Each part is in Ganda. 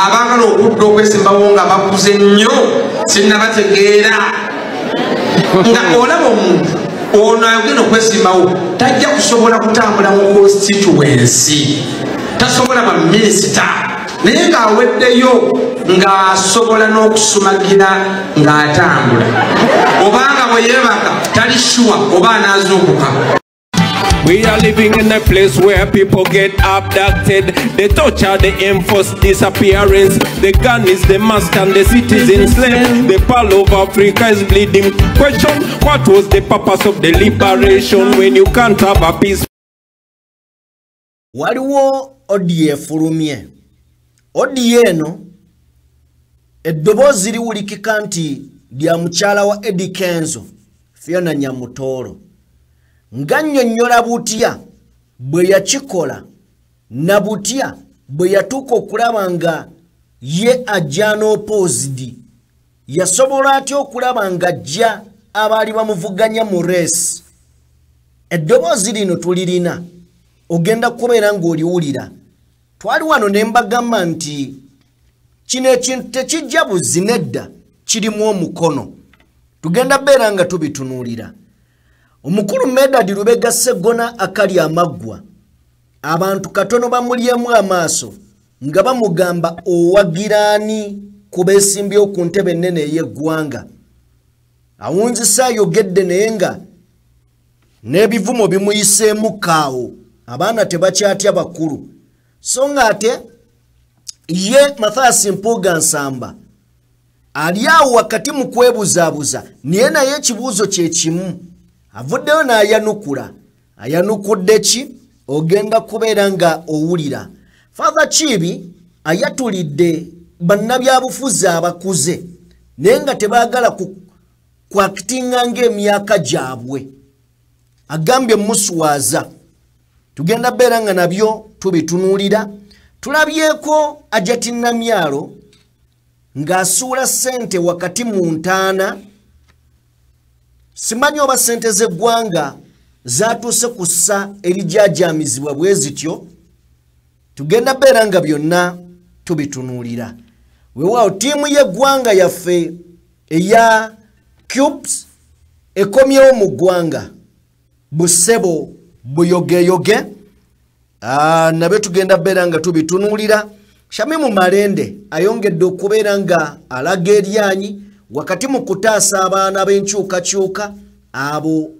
abagala okudda okwesimbawo nga bakuze nnyo sinnabategeera nga olaba omuntu ono ayogenda okwesimbawo tajja kusobola kutambula mu constituency tasobola ba minisita naye ng'aweddeyo ng'asobola n'okusumagira ng'atambula obanga bwe yeebaka tali shuwa oba anaazuukuka. We are living in a place where people get abducted. They torture, they enforce disappearance. The gun is the master and the citizens slain. The pearl of Africa is bleeding. Question, what was the purpose of the liberation when you can't have a peace? Waliwo odie fulumye. Odie eno eddobozi liwulikika nti lya mukyala wa Eddie Kenzo, Fiona Nyamutoro. Ngannyonnyola butya bwe yakikola na butya bwe yatuuka okulaba nga ye ajja n'opposed yasobola atya okulaba nga ajja abaali bamuvuganya mu race. Eddoboozi lino tulirina ogenda kubeera ng'oliwulira. Twali wano ne mbagamba nti kino ekintu tekijja buzzi nedda kirimu omukono. Tugenda beera nga tubitunuulira. Omukulu Medad Lubega Sseggona akali amaggwa abantu katono bamulyemu amaaso nga bamugamba owagiraani ku beesimbyewo ku ntebe ennene ey'eggwanga. Awunzisa ayogedde naye nga n'ebivumo bimuyiseemu kaawo abaana tebakyatya bakulu so nga ate ye Mathias Mpuuga Nsamba ali awo wakati mu kwebuzaabuza naye naye ekibuuzo kye kimu. Avuddeyo n'ayanukula. Ayanukudde ki? Ogenda kubeera nga owulira. Father Chibi ayatulidde bannabyabufuzi abakuze naye nga tebaagala kwakitinga ng'emyaka gyabwe. Agambye muswaza. Tugenda beera nga nabyo tubitunuulira. Tulabyeko Ajati Namyalo ng'asuula ssente wakati mu ntaana. Simanyi oba ssente z'eggwanga zaatuuse ku ssa erijajaamizibwa bwe zityo. Tugenda beera nga byonna tubitunuulira. Weewaawo ttiimu y'eggwanga yaffe eya Cubes ekomyewo mu ggwanga. Busebo buyogeyoge. Nabyo tugenda beera nga tubitunuulira. Shamimu Malende ayongedde okubeera nga alaga eryanyi wakati mu kutaasa abaana b'enkyukakyuka abo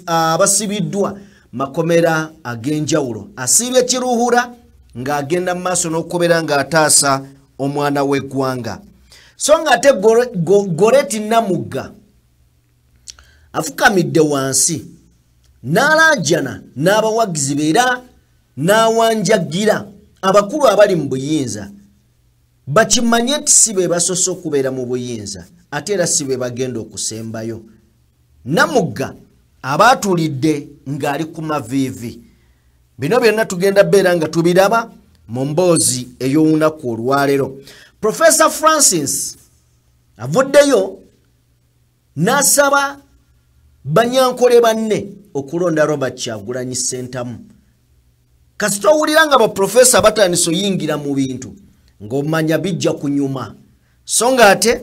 abasibiddwa makomera ag'enjawulo. Asiibye Kiruhura ng'agenda mu maaso n'okubeera ng'ataasa omwana w'eggwanga. So nga ate Goreti Namugga afukamidde wansi n'alaajana n'abawagizi beera n'awanjagira abakulu abali mu buyinza. Bakimanye nti si be basoose okubeera mu buyinza ate era si be bagenda okusembayo. Namugga abaatulidde ng'ali ku maviivi. Bino byonna tugenda beera nga tubiraba mu mboozi ey'olunaku olwaleero. Professor Francis avuddeyo n'asaba banyankole banne okulonda Robert Kyagulanyi Ssentamu. Kasita owulira nga baprofesa batandise oyingira mu bintu ng'omanya bijja kunyuma. So nga ate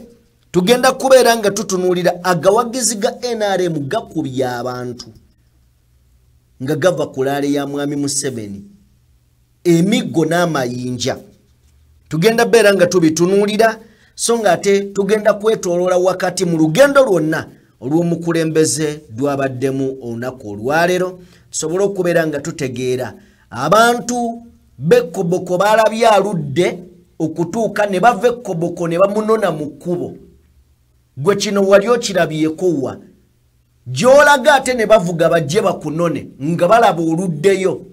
tugenda kubeera nga tutunuulira agawagizi ga NRM gakubye abantu nga gava ku laale ya Mwami Museveni emiggo n'amayinja. Tugenda beera nga tubitunuulira so nga ate tugenda kwetooloola wakati mu lugendo lwonna olw'omukulembeze lwabaddemu olunaku olwaleero tusobole okubeera nga tutegeera abantu b'Ekoboko balabye aludde okutuuka ne bava Ekoboko ne bamunona mu kkubo. Gwe kino wali okirabyeko wa? Gy'olaga ate ne bavuga bajje bakunone nga balaba oluddeyo.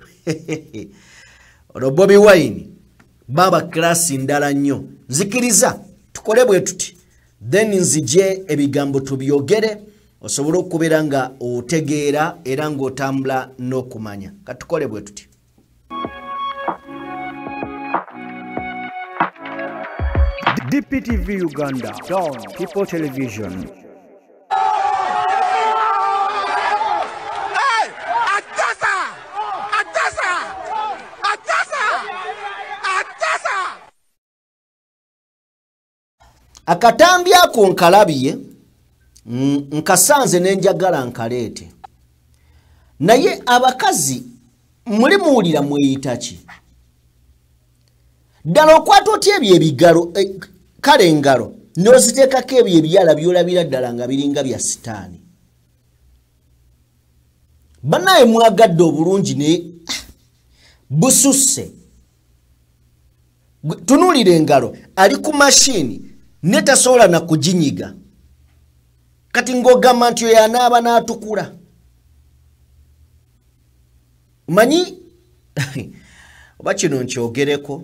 Olwo Bobi Wine baba klasi ndala nnyo. Nzikiriza tukole bwe tuti then nzije ebigambo tubyogere osobole okubeera nga otegeera era ng'otambula n'okumanya. Katukole bwe tuti. DPTV Uganda, Dawn People Television. Akatambi ako nkalabiye nkasanze nenjagala nkaleete. Naye abakazi muli muwulira mweyita ki? Ddala okwata otya ebyo ebigalo kale engalo n'oziteekako ebyo ebyala byolabira ddala nga biringa bya sitaani. Bannaye mwagadde obulungi naye bususse. Tunuulira engalo ali ku mashini ne tasobola na kuginyiga. Kati ng'ogamba nti oyo anaaba n'atukula. Manyi oba kino nkyogereko.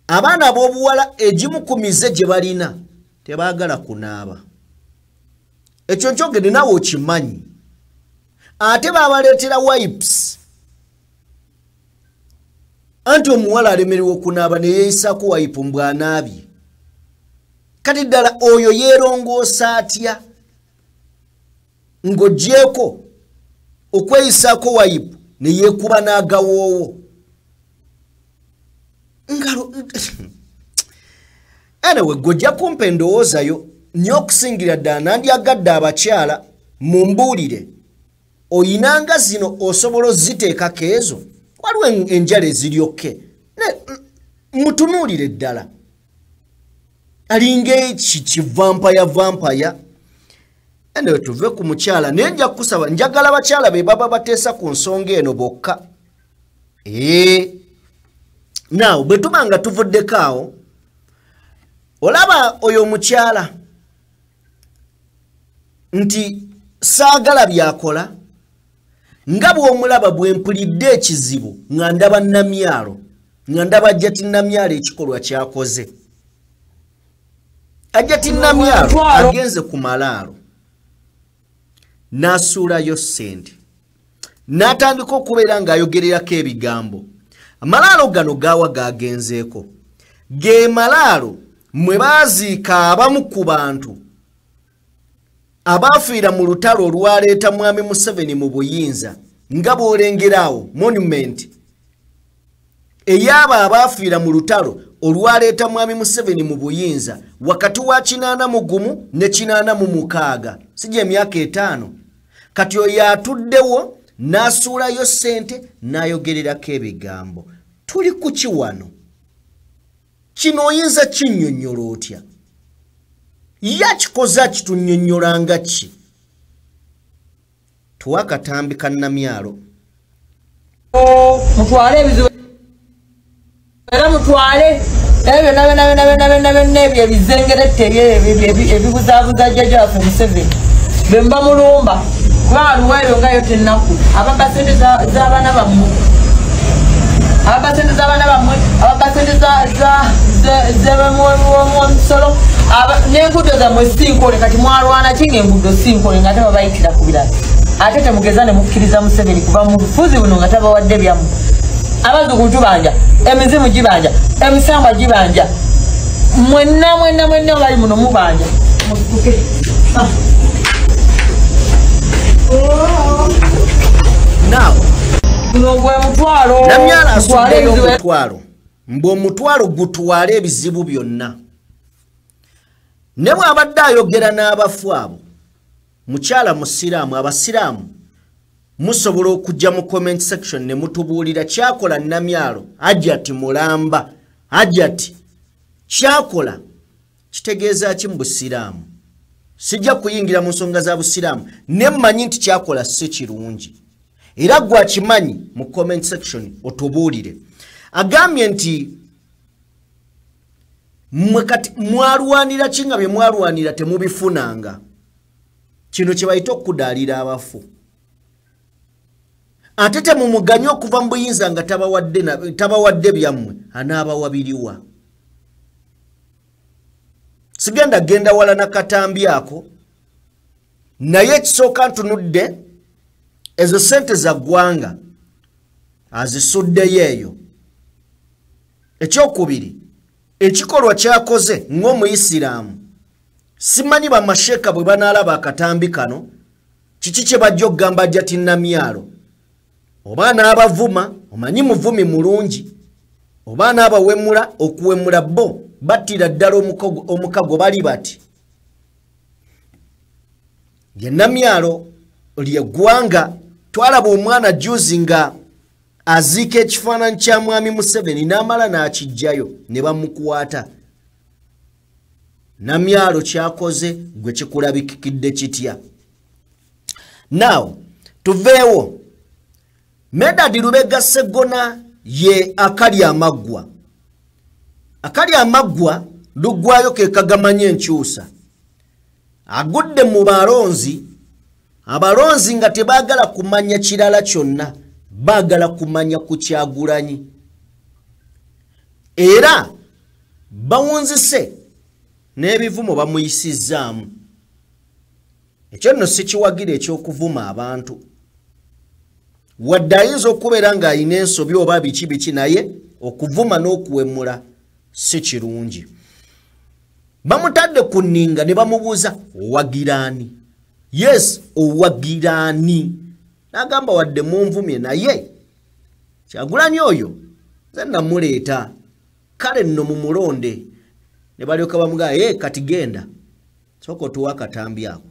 Abaana ab'obuwala egimu ku mize gye balina tebaagala kunaaba. Ekyo nkyogere nawe okimanyi. Ate baabaleetera wipes. Anti omuwala alemerewa okunaaba ne yeeyisaako wayipu mbw anaabye. Kati ddala oyo yeerongoosa atya ng'oggyeko okweyisaako wayipu ne yeekuba n'agawoowo. Ngalo anyway gojja kumpa endowoozayo nnyo okusingira ddala nandyagadde abakyala mumbuulire oyinanga zino osobola oziteekako ezo waliwo enjala eziryokke mutunuulire ddala alinga kivampaya anyway tuve ku mukyala naye nja kusaba njagala abakyala be baba bateesa ku nsonga eno bokka Now, betubanga tuvuddeko awo olaba oyo mukyala nti saagala byakola nga bw'omulaba bwe mpulidde ekizibu nga ndaba Namyalo nga ndaba Ajjati Namyalo ekikolwa kyakoze. Ajjati Namyalo agenze ku malaalo n'asuulayo ssente n'atandika okubeera ng'ayogererako ebigambo. Amalaalo gano gaawa gagenzeeko. Ge malaalo mwe baaziika abamu ku bantu abaafiira mu lutalo olwaleeta Mwami Museveni mu buyinza nga bw'olengeraawo monument ey'abo abaafiira mu lutalo olwaleeta Mwami Museveni mu buyinza wakati wa 81 ne 86 sijja emyaka 5. Kati oyo atuddewo n'asuulayo ssente n'ayogererako ebigambo. Tuli ku ki wano? Kino oyinza kinnyonnyola otya? Yakikoza kitunnyonnyolanga ki? Tuwa akatambi ka Namyalo. Mutwale ebizibu era mutwale ebyo ebizengerette ebibuzaabuza jjajjaffe Museveni bemba mulumba kubaluweero nga yo tennaku ababa sente z'abaana bammwe ababa sente z'abaana bammwe ababa sente z'omusolo n'enguudo zammwe sinkole kati mwalwana ki ng'enguudo sinkole nga taba bayitira ku birala ate temugeza ne mukkiriza Museveni kuva mu bufuzi buno nga tabawadde byammwe abazzukulu tubanja emizimu gibanja emisambwa gibanja mwenna bali muno mubanja mutuke Now, Namyalo asuddeyo omutwalo mbu omutwalo gutwala ebizibu byonna. Ne bw'abadde ayogera n'abafu abo mukyala musiraamu abasiraamu musobola okujja mu comment section ne mutubuulira kyakola Namyalo Ajjati mulamba Ajjati kyakola kitegeeza ki mu busiraamu. Sijja kuyingira mu nsonga za busiraamu ne mmanyi nti kyakola si kirungi era gwe akimanyi mu comment section otubuulire. Agambye nti mwalwanira ki nga bye mwalwanira temubifunanga. Kino kye bayita okudaalira abafu. Ate temumuganye okuva mu buyinza nga tabawadde byammwe anaabawabiriwa. Sigenda genda wala na katambi ako naye ekisooka ntunudde ezo sente za ggwanga azisuddeyo eyo. Ekyokubiri ekikolwa kyakoze ng'omuyisiraamu simanyi bamasheka bwe banaalaba akatambi kano kiki kye bajja okugamba Ajjati Namyalo oba anaabavuma omanyi muvumi mulungi oba anaabawemula okuwemula bo battira ddala omukago bali bati ye Namyalo ly'eggwanga twalaba omwana juzi nga aziika ekifaananyi kya mwami Museveni n'amala n'akijjayo ne bamukwata. Namyalo kyakoze gwe kikulabikidde kitya? Now tuveewo Medad Lubega Sseggona ye akali amaggwa. Akali amaggwa luggwayo ke kagamanye enkyusa. Agudde mu balonzi, abalonzi nga tebaagala kumanya kirala kyonna, baagala kumanya ku Kyagulanyi. Era bawunzise n'ebivumo bamuyisizzaamu. Ekyo nno si kiwagira eky'okuvuma abantu. Wadde ayinza okubeera ng'alina ensobi oba biki naye okuvuma n'okuwemula si kirungi. Bamutadde ku nninga ne bamubuuza owagiraani. Yes, owagiraani. N'agamba wadde munvumye naye Kyagulanyi oyo nze namuleeta. Kale nno mumulonde. Ne balyoka bamugamba kati genda. Sooka otuwa akatambi ako.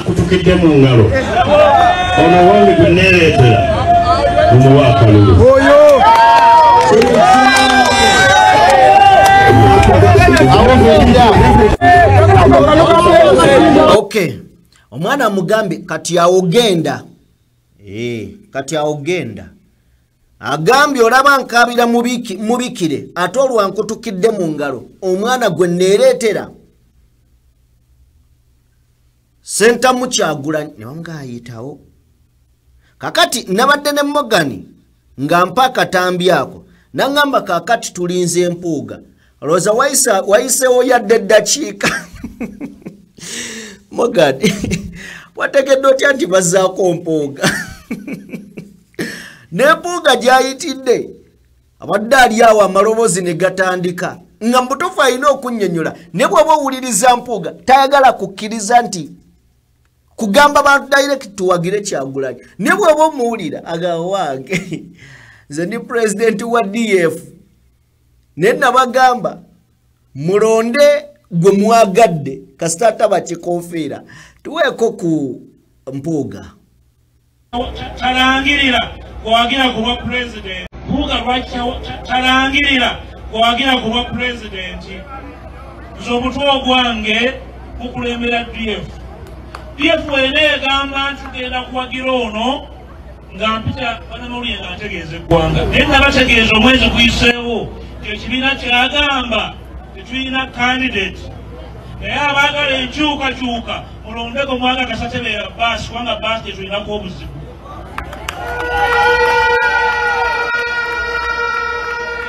kutukidde mu ngalo ono wange gwe neereetera mumuwaaka lulu Okay, omwana mugambi kati awogenda. Kati awogenda. Agambye olaba nkabira mubikire ate olwankutukidde mu ngalo omwana gwe neereetera. Senta mu Kyagulanyi ne bamugayitawo. Kakati nabadde ne Mogani nga mpa akatambi ako nangamba kakati tulinze empuuga. Roza wayisewo yadde eddakiika. Mogani wategedde otya nti bazzaako mpuuga. N'empuuga gyayitidde abadde ali awo amaloboozi ne gatandika nga mutuufu alina okunnyonnyola ne bw'oba owuliriza mpuuga tayagala kukkiriza nti kugamba bantu direct tuwagire Kyagulanyi. Ne bw'oba omuwulira agamba wange nze ndi president wa DF ne nabagamba mulonde gwe mwagadde kasita ataba kikofiira tuweeko ku mpuuga. Talangirira kuwagira kuba president mpuuga lwaki talangirira kuwagira kuba president nze omutwe ogwange mukulembera DF. DF wena egamba nti tugenda kuwagira ono nga mpita banamawulire nga ntegeeza eggwanga naye nabategeeza omwezi guyiseewo ekibiina kyagamba tetulina candidate naye abaagala enkyukakyuka mulondeko mwaga kasatebeera baasi kubanga baasi tetulinako obuzibu.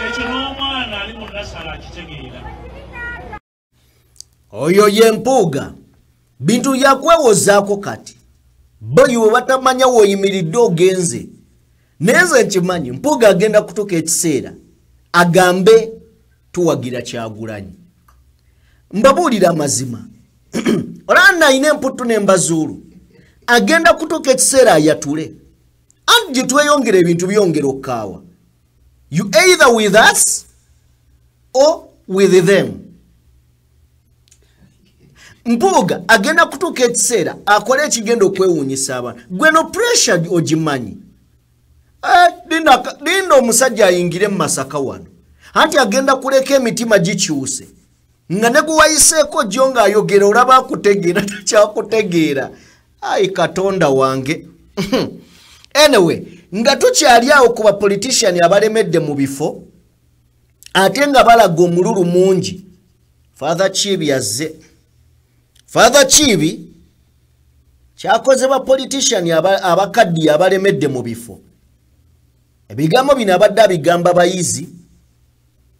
Ekyo n'omwana ali mu nasala akitegeera. Oyo ye mpuuga. Bintu yakwewozaako kati. Boyi we batamanya woyimiridde ogenze. Neze nkimanyi mpuuga agenda kutuuka ekiseera agambe tuwagira Kyagulanyi. Mbabuulira amazima. Olana ayina emputu n'embazuulu. Agenda kutuuka ekiseera ayatule. Anti gye tweyongera ebintu byongera okukaawa. You either with us or with them. Mpuuga agenda kutuuka ekiseera akole ekigenda okwewuunyisa abantu. Gwe no pressure ogimanyi. Linda omusajja ayingire mu Masaka wano. Anti agenda kuleka emitima gikyuse. Nga ne guwayiseeko jjo ng'ayogera olaba akutegeera takyakutegeera. Ayi Katonda wange. Anyway, nga tukyali awo ku bapolitician abalemedde mu bifo ate nga balaga omululu mungi. Father Chibi yazze. Father Chibi kyakoze bapolitician abakaddi abalemedde mu bifo. Ebigambo bino abadde abigamba bayizi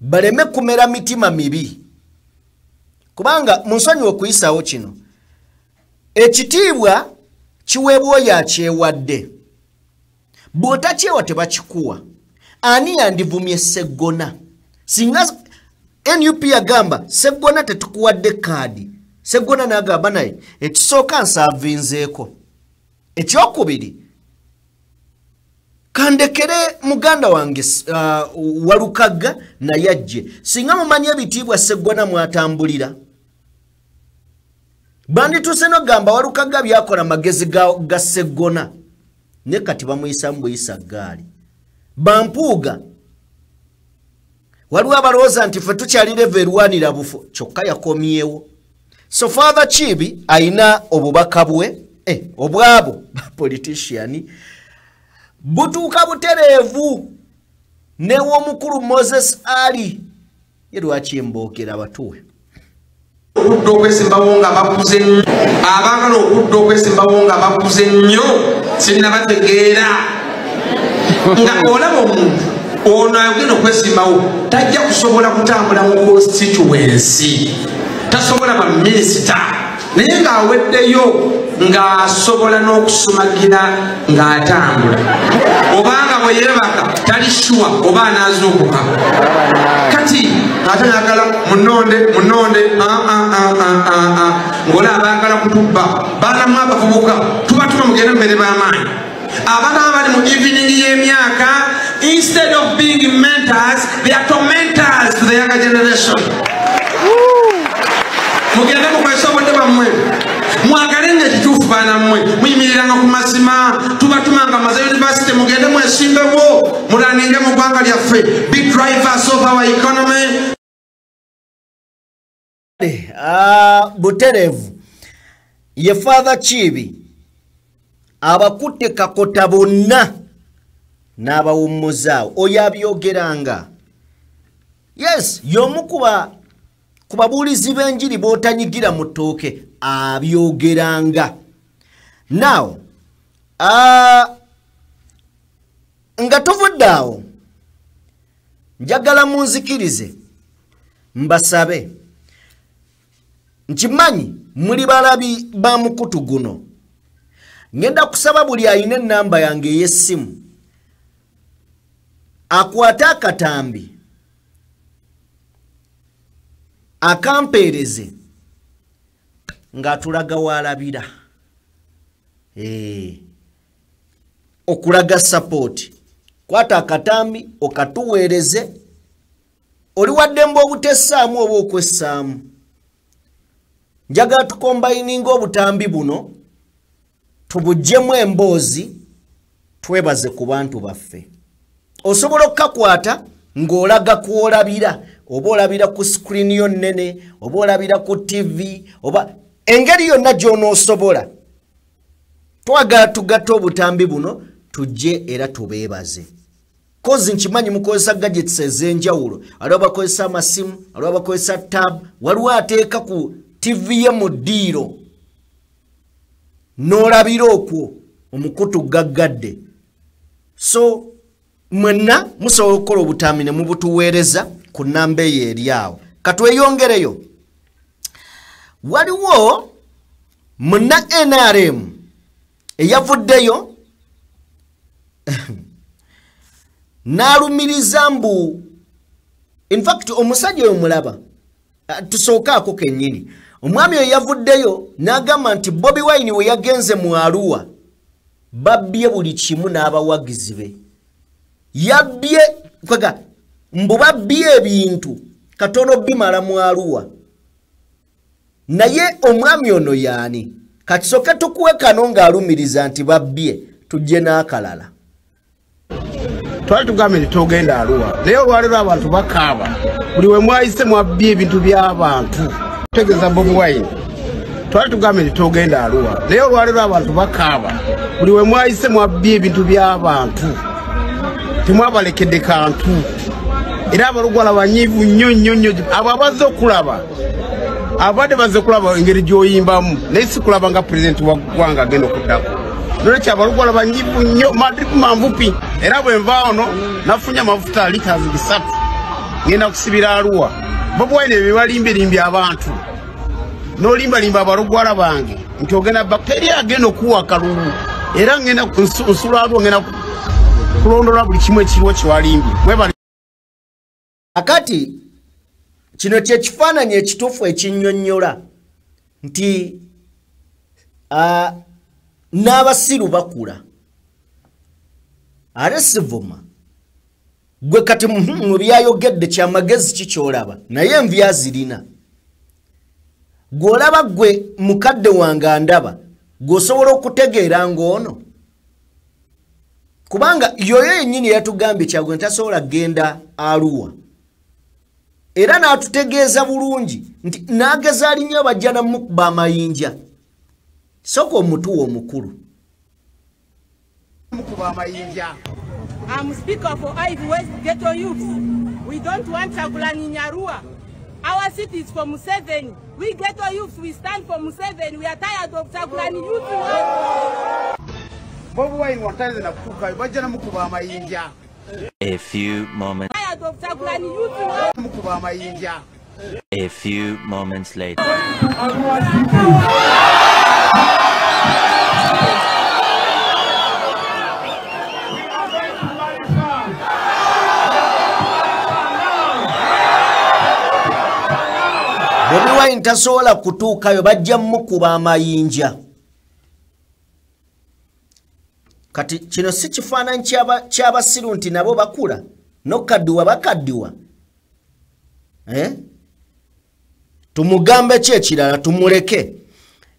baleme kumera mitima mibi kubanga munsonyiwe okuyisawo kino ekitiibwa kiweebwa oyo akyewadde bw'otakyewa tebakikuwa ani yandivumye Sseggona singa NUP agamba Sseggona tetukuwadde kaadi Sseggona n'agamba naye ekisooka nsaavinzeeko ekyokubiri kandekere muganda wange Walukagga naye ajje singa mumanyi ebitiibwa Sseggona mwatambulira bandituuse n'ogamba Walukagga byakola magezi ga Sseggona ne kati bamuyisamu buyisa ggaali bampuuga waliwo abalowooza nti ffe tukyali leva erwanira bufu kyokka yakomyewo so Father Chibi ayina obubaka bwe obwabo politician butuuka butereevu n'ew'omukulu Moses Ali ye lwaki mboogera abatuwe okudda okwesimbawo nga bakuze nnyo abaagala okudda okwesimbawo nga bakuze nnyo sinnabategeera nga olaba omuntu ono ayogenda okwesimbawo tajja kusobola kutambula mu constituency tasobola baminisita naye ng'aweddeyo ng'asobola n'okusumagira ng'atambula obanga bwe yeebaka tali shuwa oba anaazuukuka kati ate ayagala munonde ng'ola abaagala kutubba baanamu abavubuka tubatuma mugende mmere b'amaanyi abaana abali mu evening y'emyaka instead of being mentors they are tormentors to the younger generation mugende mukwesa obudde bammwe mwagalenga ekituufu baana mmwe muyimiriranga ku mazima tubatumanga maze university mugende mwesimbewo mulaninge mu ggwanga lyaffe big drivers of our economy butereevu ye Father Chibi abakutte kakota bonna n'abawummuzaawo oyo abyogeranga yes y'omu ku babuulizi b'enjiri b'otanyigira mu ttooke abyogeranga now nga tuvudde awo njagala munzikirize mbasabe nkimanyi muli balabi ba mukutu guno ngenda kusaba buli ayina ennamba yange ey'essimu akwate akatambi akampeereze ng'atulaga waalabira okulaga support kwata akatambi okatuweereze oli waddemba obutessaamu oba okwessaamu njagala tukombayininga obutambi buno tubuggyemu emboozi twebaze ku bantu baffe osobola okukakwata ng'olaga kwolabira oba olabira ku screen yo nnene oba olabira ku TV oba engeri yonna gy'onoosobola twagala tugatte obutambi buno tujje era tubeebaze kozi nkimanyi mukozesa gadgets ez'enjawulo waliwo bakozesa amasimu waliwo bakozesa tab waliwo ateeka ku TV ye mu ddiiro n'olabira okwo omukutu gaggadde so mwenna musobola okukola obutambi ne mubutuweereza ku nnamba eyo eri awo katweyongereyo waliwo muna NRM eyavuddeyo n'alumiriza mbu in fact omusajja oyo mulaba tusookaako kennyini omwami oyo yavuddeyo n'agamba nti Bobi Wine we yagenze mu Arua babbye buli kimu n'abawagizi be yabbye kwaga mbu babbye ebintu katono bimala mu Arua naye omwami ono yaani kakisoke tukuwe kano ng'alumiriza nti babbye tujje n'akalala twali tugambe nti togenda Arua naye olwaliro abantu bakaaba buli we mwayise mwabbye ebintu by'abantu tegeza Bobi Wine twali tugambe nti togenda Arua naye olwaliro abantu bakaaba buli we mwayise mwabbye ebintu by'abantu temwabalekedde kantu era abalugwala banyiivu nnyo abo abazze okulaba abadde bazze okulaba engeri gy'oyimbamu naye si kulaba nga pulezidenti wa ggwanga agenda okuddako nolwekyo abalugwala banyiivu nnyo madripu manvupi era bwe nva ono nafunye amafuta litas 3 ngenda kusibira Arua. Bobi Wine ebibalimbirimbi abantu. N'olimbalimba abalugwala bange nti ogenda bakteria agenda okuwa akalulu. Era ngenda nsula Arua ngenda kulondola buli kimu ekiriwo kiwalimbi. Akati kino kye kifaananyi ekituufu ekinnyonnyola nti n'abasiru bakula ate sivuma gwe kati mu byayogedde kyamagezi kikyolaba naye envya zirina gw'olaba gwe mukadde wange ndaba gw'osobola okutegeera ng'ono kubanga yoyo yennyini yatugambye kyagwe ntasobola genda Arua era n'atutegeeza bulungi nti n'agezaali nnyo bajja namukuba amayinja soko omutuwa omukulu. I'm speaker for Ivy West Ghetto Youth. We don't want Kyagulanyi in Arua. Our city is for Museveni. We Ghetto Youth, we stand for Museveni. We are tired of Kyagulanyi youth. Bobi Wine wataze na kutuka bajja namukuba amayinja. A few moments. Tired of Kyagulanyi youth. Namukuba amayinja. A few moments later. Bobi Wine tasobola kutuukayo bajja mukuba amayinja. Kati kino si kifaananyi ky'abasiru nti nabo bakula n'okaddiwa bakaddiwa. Tumugambe ki ekirala tumuleke.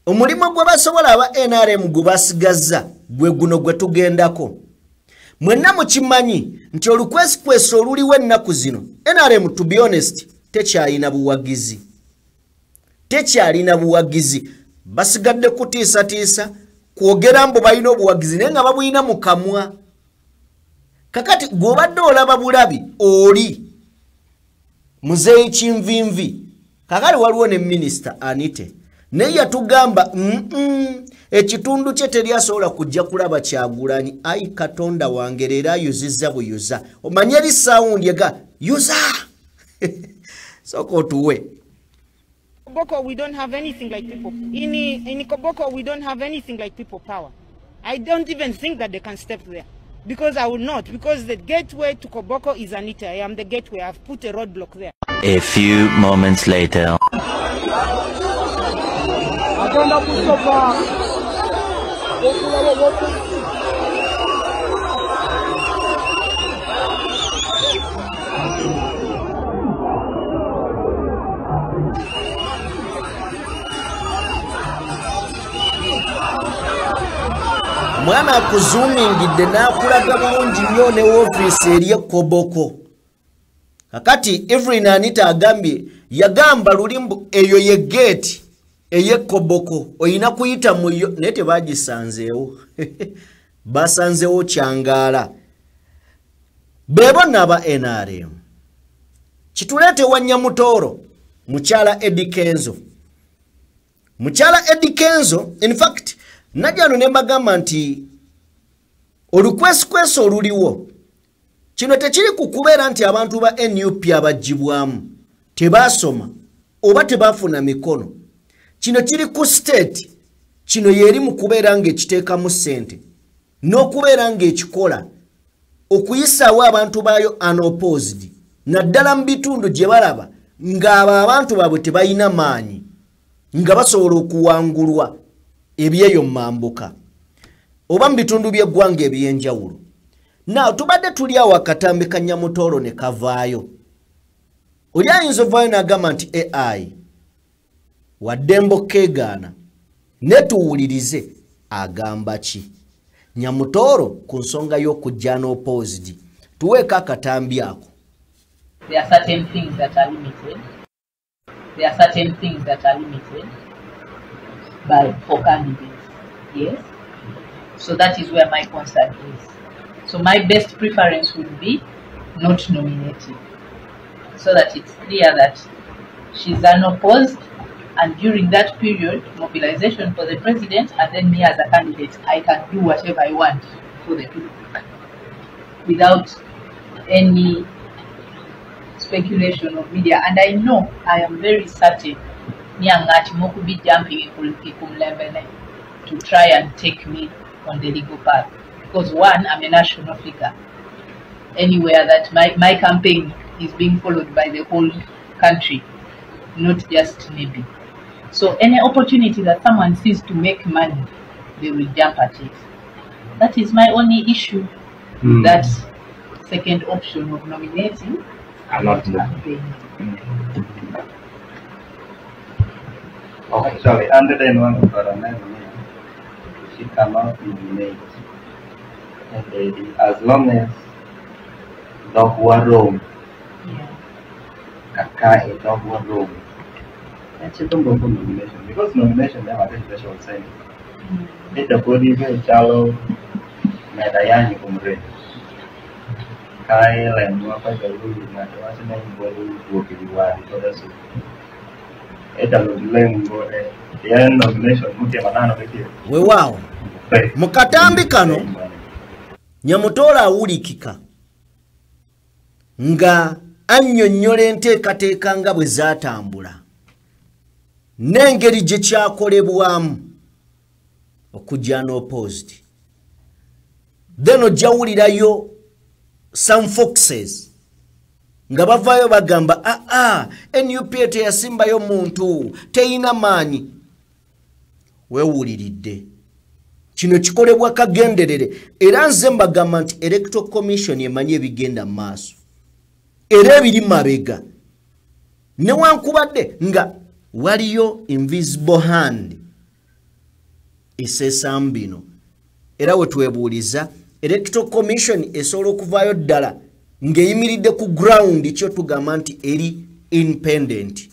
Omulimu gwe basobola aba NRM gwe basigazza gwe guno gwe tugendako. Mwenna mukimanyi nti olukwesikwesi oluliwo ennaku zino NRM to be honest tekyalina buwagizi. Tekyalina buwagizi. Basigadde kutiisatiisa kwogera mbu balina obuwagizi naye nga babulina mu kamwa. Kakati gw'obadde olaba bulabi oli Muzeeyi Kinvinvi kakali waliwo ne minisita Anite naye yatugamba ekitundu kye teri asobola kujja kulaba Kyagulanyi. Ayi Katonda wange leero ayuzizza buyuza omanye eri sawundi ega yuza soko tuwe. Koboko, we don't have anything like people. In Koboko, we don't have anything like people power. I don't even think that they can step there. Because I will not. Because the gateway to Koboko is Anita. I am the gateway. I've put a roadblock there. A few moments later. Mwana akuzoomingidde n'akulaga bulungi nnyo ne woofiisi eri Koboko. Kakati Evelyn Anita agambye yagamba lulimbu eyo ye gate eye Koboko oyina kuyita mu yo naye tebagisanzeewo. Basanzeewo Kyangaala. Bebo n'aba NRM. Kituleete wa Nyamutooro mukyala Eddie Kenzo. Mukyala Eddie Kenzo in fact najano ne mbagamba nti olukwesikwesi oluliwo kino tekiri kukubeera nti abantu ba NUP abagibwamu tebasoma oba tebafuna mikono. Kino kiri ku state kino yeri mu kubeera ng'ekiteekamu ssente n'okubeera ng'ekikola okuyisaawo abantu baayo unopposed naddala mu bitundu gye balaba ng'abo abantu baabwe tebalina maanyi nga basobola okuwangulwa ebyeyo mambuka oba mu bitundu by'eggwanga ebyenjawulo. Now tubadde tuli awo akatambi ka Nyamutooro ne kavaayo. Oli ayinza ovaayo n'agamba nti AI waddembo keegaana ne tuwulirize agamba ki Nyamutooro ku nsonga y'okujja n'opposed. Tuweeko akatambi ako. There are certain things that are limited. There are certain things that are limited for candidates. Yes. So that is where my concern is. So my best preference would be not nominating, so that it's clear that she's unopposed, and during that period, mobilization for the president, and then me as a candidate, I can do whatever I want for the people without any speculation of media, and I know, I am very certain, Nyangati Moku be jumping to try and take me on the legal path. Because one, I'm a national figure. Anywhere that my campaign is being followed by the whole country, not just maybe. So any opportunity that someone sees to make money, they will jump at it. That is my only issue. That second option of nominating I'm not campaign. Okay, sorry, under the one of Paramount, she cannot nominate. And as long as dog war room, Kaka is dog war room. That's a double nomination because nomination never has special saying. It's the body very shallow, Medayani Kumre. Kyle and Wapa the rule is not a body working well for the soup. It's a little the end nomination, Mutiamana with you. Wow. Mukatambi kano Nyamutola awulikika nga annyonnyola enteekateeka nga bwe zaatambula n'engeri gye kyakolebwamu okujja n'opposed. Then ojjawulirayo some foxes nga bavaayo bagamba NUP teyasimbayo muntu teyina maanyi. Weewuliridde kino kikolebwa kagenderere era nze mbagamba nti Electoral Commission emanyi ebigenda mu maaso era ebiri mabega newankubadde nga waliyo invisible hand esesam bino era wetwebuuliza Electoral Commission esobola okuvaayo ddala ng'eyimiridde ku ground kyo tugamba nti eri independent.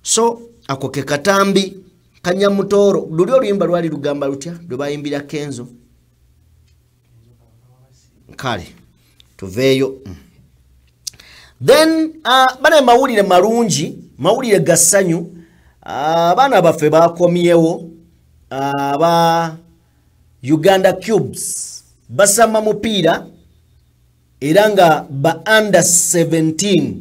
So ako ke katambi Kanyamutoro luli oluyimba lwali lugamba lutya lwe bayimbira Kenzo kale tuveeyo. Then bana mawulire marungi mawulire gassanyu abaana baffe bakomyewo aba Uganda Cubes basama mupiira era nga ba under 17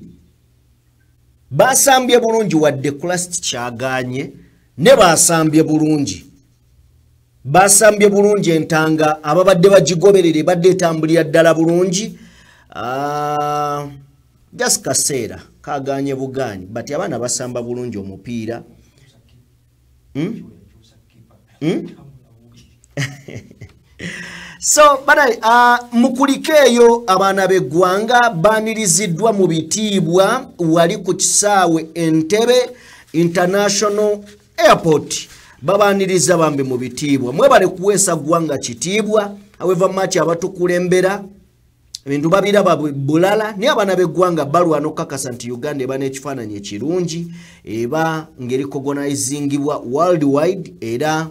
basambye bulungi wadde Christ kyaganye ne basambye bulungi entanga ababadde bagigoberere badde etambulira ddala bulungi just kaseera kaganye buganyi but abaana basamba bulungi omupiira. So bana mukulikeeyo abaana b'eggwanga baaniriziddwa mu bitiibwa wali ku kisaawe Entebbe International Airport babaaniriza bambi mu bitiibwa mwebale kuweesa ggwanga kitiibwa however much abatukulembera ebintu babiraba bulala naye abaana b'eggwanga balwana okukakasa nti Uganda eba n'ekifaananyi ekirungi eba ng'erikogonizingibwa worldwide era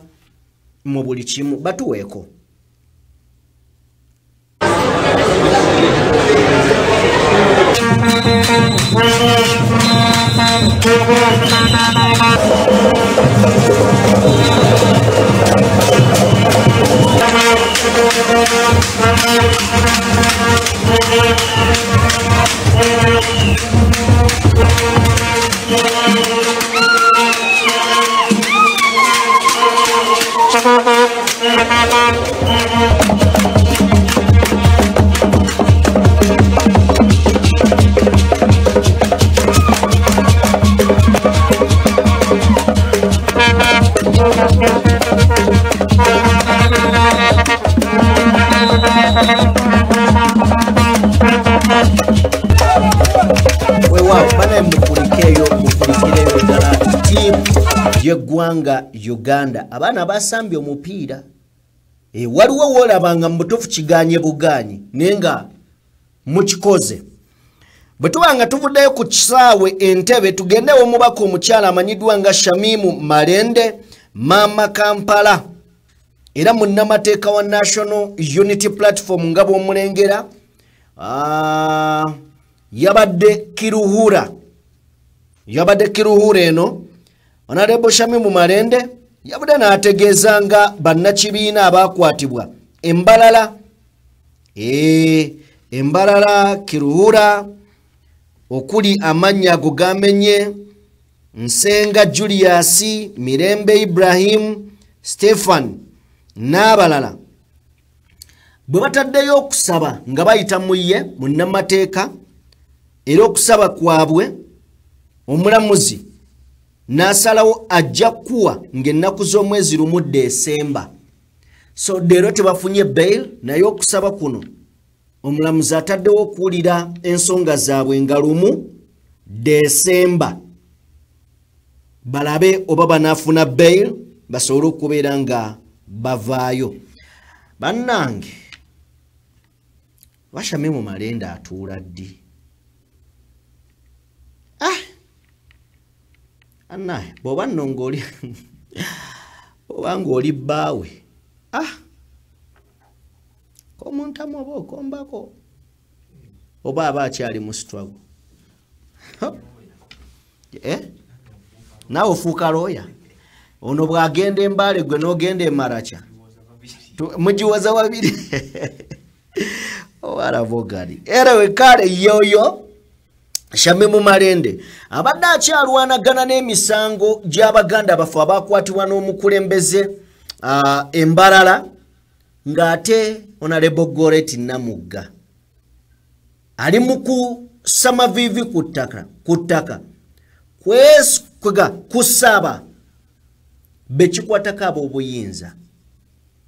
mu buli kimu batuweeko. Yeggwanga Uganda abaana basambye omupiira waliwo wolabanga mu butuufu kiganye buganyi nenga mukikoze bwe tubanga tuvuddeyo ku kisaawe Entebbe tugendewo omubaka omukyala amanyiddwa nga Shamimu Malende Mama Kampala era munnamateeka wa National Unity Platform nga bw'omulengera yabadde Kiruhura eno Honorable Shamimu Malende yabudde n'ategeeza nga bannakibiina abakwatibwa embalala Embarara Kiruhura okuli amanya ago gamenye Nsenga Julius Mirembe Ibrahim Stefan n'abalala bwe bataddeyo okusaba nga bayita muye munnamateeka era okusaba kwabwe omulamuzi n'asalawo ajja kuwa ng'ennaku z'omwezi lumu Desemba. So leero tebafunye bail naye okusaba kuno omulamuzi ataddewo okuwulira ensonga zaabwe nga lumu Desemba balabe oba banaafuna bail basobole okubeera nga bavaayo. Bannange Washamemu Malenda atuula ddi? Annaye bw'oba nno ng'oli oba ng'oli bbaawe komuntamu oba okombako oba aba akyali mu struggle naawe ofuuka looya ono bw'agenda embaale gwe n'ogenda eMaracha mugiwaza wabiri owarabogari era wekale yoyo Shamemu Malende abadde akyalwanagana n'emisango gy'Abaganda bafu abakwatibwa n'omukulembeze Embarara ng'ate Honorable Goreti Namugga ali mu kusama vivi ku ttaka kweskwega kusaba bekikwatako ab'obuyinza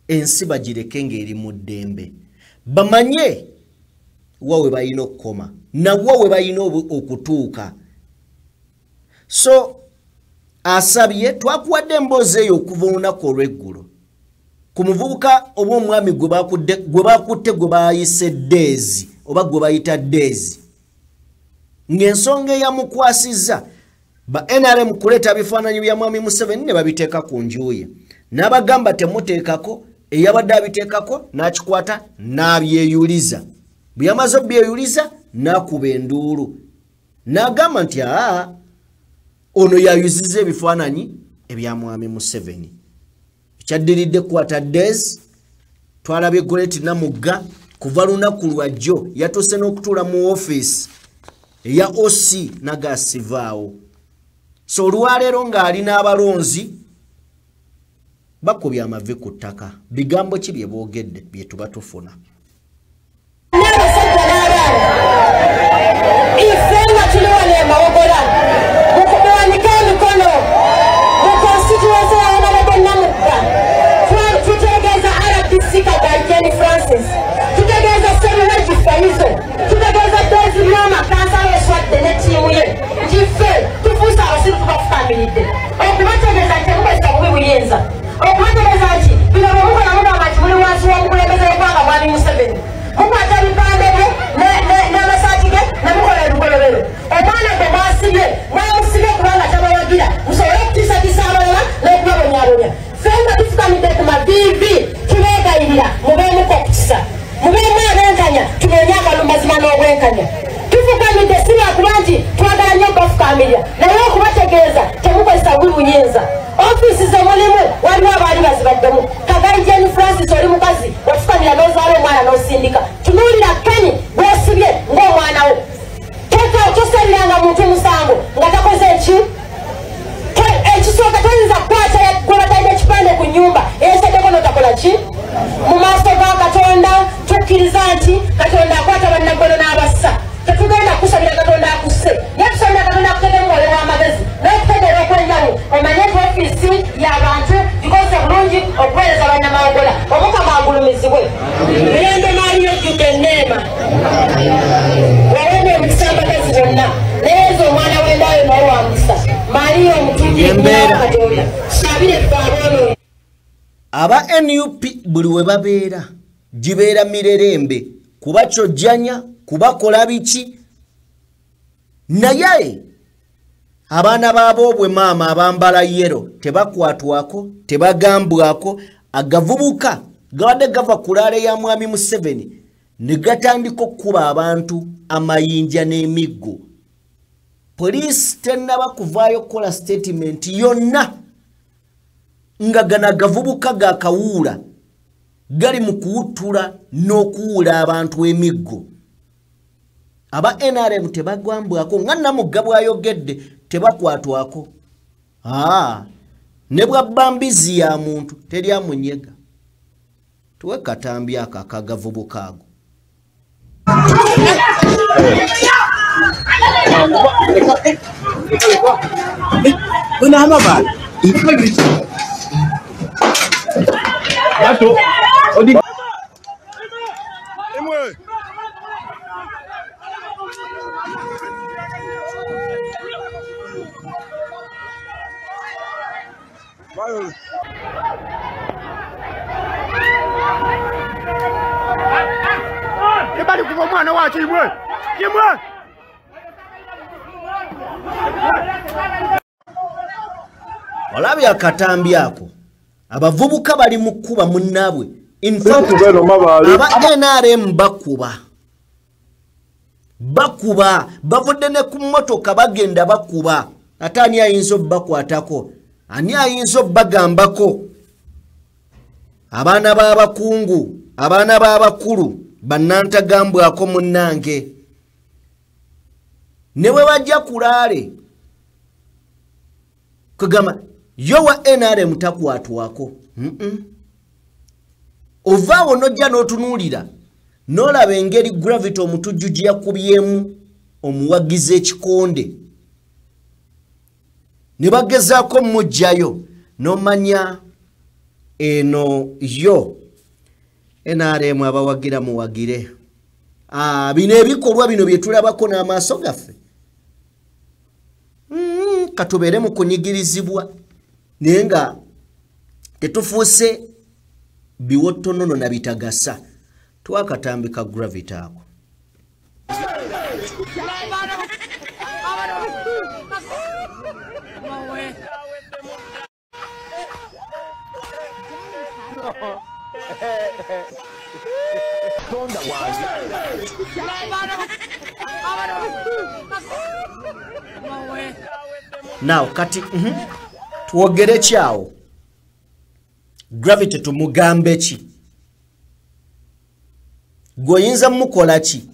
ensi bagireke ng'eri mu ddembe bamanye wawe balina okukoma nawo we balina okutuuka. So asabye twakuwadde emboozi eyo okuva olunaku olw'eggulo ku muvubuka oba omwami gwe bakutte gwe bayise Deezi oba gwe bayita Deezi ng'ensonga eyamukwasizza ba NRM kuleeta bifaananyi bya mwami Museveni ne babiteeka ku njuye n'abagamba temuteekako eyabadde abiteekako n'akikwata n'abyeyuliza bwe yamaze obyeyuliza n'akuba enduulu n'agamba nti ono yayuziza ebifaananyi ebya mwami Museveni ekyaddiridde kukwata Deezi twalabye Goreti Namugga kuva lunaku lwajjo yatuuse n'okutuula mu ofiisi eya OC nagasivaawo. So olwaleero ng'ali n'abalonzi bakubye amavi ku ttaka bigambo ki bye boogedde bye tuba tufuna. Ifenga tuliwane maogola mukubanika emikono mu constituency ya Honorable Namugga tutegeeza RDC Kagajeni Francis tutegeeza Seminaji Faizo tutegeeza Deezi Mama kansala eswadde ne ttiimu ye ntife tufuusa abasiru tubafukambiridde okubategeeza nti temukozesa bubi buyinza okubategeeza nti bino bwe mukola mugamba nti muli wansi w'omukulembeze w'eggwanga mwami Museveni mukwata bipande bye n'amasaati ge namukola ebigolobero omwana gwe mwasibye mwamusibye kubanga tabawagira musobole okutiisatiisa abalala n'okubabonyabonya fenga tufukamidde ku maviivi tubeegayirira mubeemuko okukisa mubeemu abenkanya tunoonye akalumazima n'obwenkanya tufukamidde si lwakuba nti twagala nnyo okubafukamirira naye okubategeeza temukozesa buli buyinza ofiisi ze mulimu waliwo abaali bazibaddemu Kagajeni Francis oli mukazi wafukamira n'ozaala omwana n'osindika tunuulira Keni gw'osibye ng'omwana wo tosaliranga muntu musango nga takoze eki ekisooka toyinza kukwata gwe batalina ekipande ku nnyumba eyeseddeko n'otakola ki mu maaso ga Katonda tukkiriza nti Katonda akwata bannaggono n'abassa tetugenda kusabira Katonda akusse naye tusabira Katonda akuteeke muwole w'amagezi n'okutegeera okwenjawulo omanye nti ofiisi y'abantu gikoze bulungi okuweereza bannamawogola omukama agulumizibwe mirembe maaliyo ejjudde enneema wawene emikisa abakazi bonna neezo omwana w'endaayo naye wamusa maaliyo omutujjekatonda sabire twaboono aba NUP buli we babeera gibeera mirerembe kubakyojjanya kubakola biki naye abaana baabobwe maama abambala yero tebakwatwako tebagambwako agavubuka gabadde gava kulaale ya mwami Museveni ne gatandika okukuba abantu amayinja n'emiggo. Poliisi tennaba kuvaayo kukola statement yonna nga gana gavubuka gakawuula gali mu kuwuttula n'okuwuula abantu emiggo aba NRM tebagwambwako nga Namugga bw'ayogedde tebakwatwako ne bwabambizi ya muntu teri amunyega tuwe katambi aka akagavubuka ago Ebali kuva mwana wacho imwe. Olabya akatambi ako abavubuka bali mukuba munnabwe in fact aba NRM bakuba bavudde ne ku mmotoka bagenda bakuba ate ani ayinza obbakwatako ani ayinza obbagambako abaana b'abakungu abaana b'abakulu bannantagambwako munnange ne bwe bajja kulaale kugamba yo wa NRM takwatwako ovaawo nojja n'otunuulira n'olaba engeri Gravity omutujju gye yakubyemu omuwagizi ekikonde ne bagezaako mmujjayo n'omanya eno yo NRM abawagira muwagire bino ebikolwa bino bye tulabako n'amaaso gaffe katubeere mu kunyigirizibwa naye nga tetufuuse biwottonono na bitagasa twakatambika Gravity ako now kati tuwogere kyawo Gravity tumugambe ki goyinza mukola ki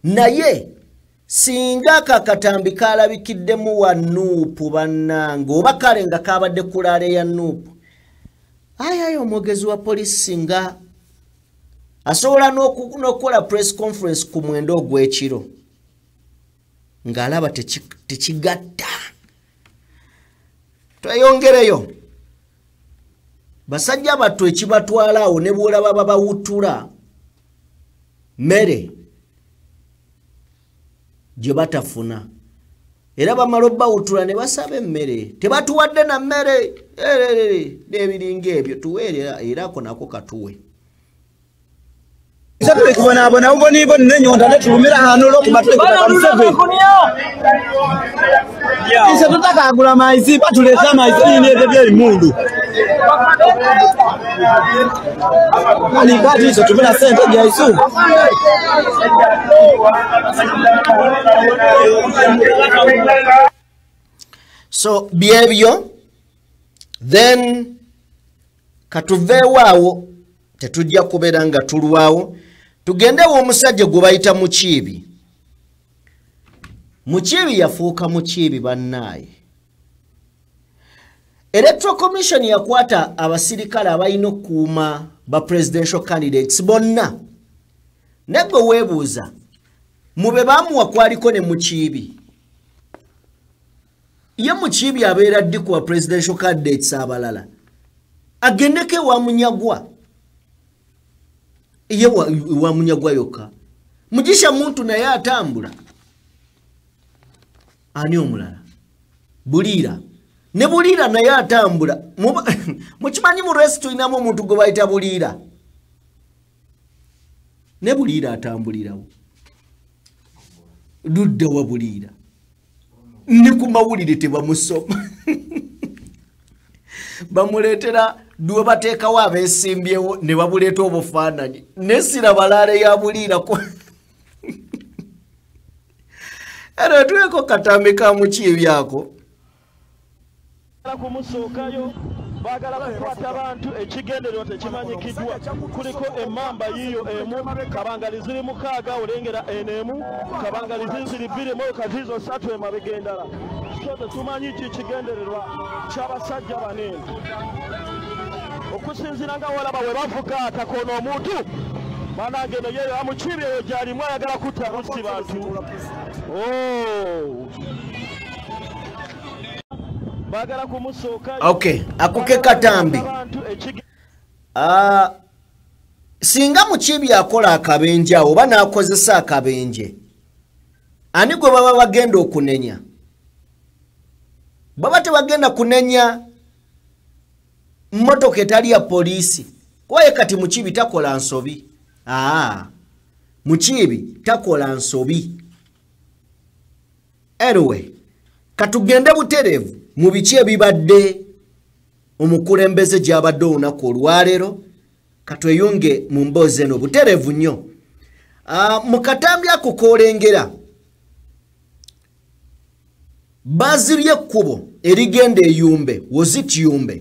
naye singa kakatambi kalabikiddemu wa Nuupu bannange oba kale nga kabadde kulaale ya Nuupu ayo omwogezi wa polisi singa asobola n'okukola press conference ku mwendo ogw'ekiro ng'alaba tekigatta tweyongereyo basajja battu ekibatwalaawo ne bwolaba babawutula mmere gye batafuna era bamala obbawutula ne basaba emmere tebatuwadde na mmere n'ebiringa ebyo tuweerera era ako nako katuwe Isatule kubonabona uboniboni nenyonda netulumira hano lokubatulekera kamuseve Isa tutakagula maizi batuleta maizi n'ebyo byeri mundu Nani kati iso tumira sente bya isu So byebyo then katuveewaawo tetujja kubeera nga tulwawo tugendewo omusajja gwe bayita Mukiibi Mukiibi yafuuka Mukiibi bannaaye Electoral Commission yakwata abasirikale abalina okukuuma ba presidential candidates bonna negwe weebuuza mube baamuwa kwaliko ne Mukiibi ye Mukiibi abeera ddi ku ba presidential candidates abalala agendeke wa Munyagwa ye wa Munyagwa yokka Mugisha muntu naye atambula ani omulala Buliira ne Buliira naye atambula mukimanyi mu rest tulinamu omuntu gwe bayita Buliira ne Buliira atambulirawo ludde wa Buliira ne ku mawulire tebamusoma bamuleetera duwe bateekawo abeesimbyewo ne babuleeta obufaananyi nesira balaale ya Buliira era tuweko katambi ka Mukiibi ako kumusookayo bagala kukwata abantu ekigendererwa tekimanyikiddwa kuliko emmamba yiyo emu kabangali ziri mukaaga olengera enemu kabangali ziri bbiri moka zizo 3 emabega endala so tetumanyi kikigendererwa ky'abasajja banene okusinziira nga walaba we bavuga atakoona omuntu manange eno yeyo amukibi eyo gyalimu ayagala kutta busi bantu bagala kumusooka okay akuke katambi singa mukibi akola akabenje awo oba n'akozesa akabenje ani gwe baba bagenda okunenya baba tebagenda kunenya mmotoka etali ya polisi kwaye kati mukibi takola nsobi mukibi takola nsobi anyway katugende buterevu mu biki ebibadde omukulembeze gy'abadde olunaku olwaleero katweyunge mu mboozi eno buterevu nnyo mu katambi ako koolengera bazirye ekkubo erigenda eyumbe wozitiyumbe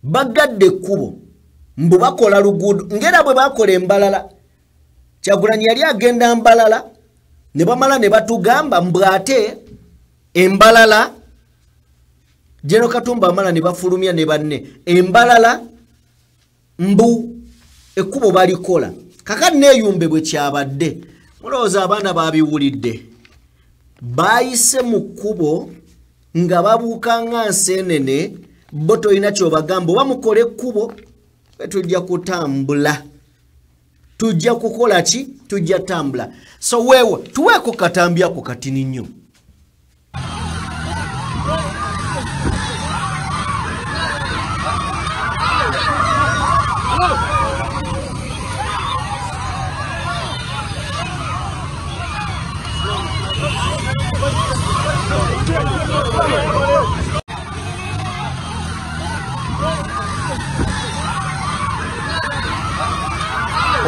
bagadde ekkubo mbu bakola luguudo ngera bwe bakola embalala Kyagulanyi yali agenda Mbalala ne bamala ne batugamba mbu ate embalala Jeno Katumba amala ne bafulumya ne banne embalala mbu ekkubo balikola kakati neeyumbe bwe kyabadde mulowooza abaana babiwulidde bayise mu kkubo nga babuuka nga nseenene bo tolina kyobagamba oba mukole ekkubo tujja kutambula tujja kukola ki tujja tambula so wewe tuweeko katambi ako katini nnyo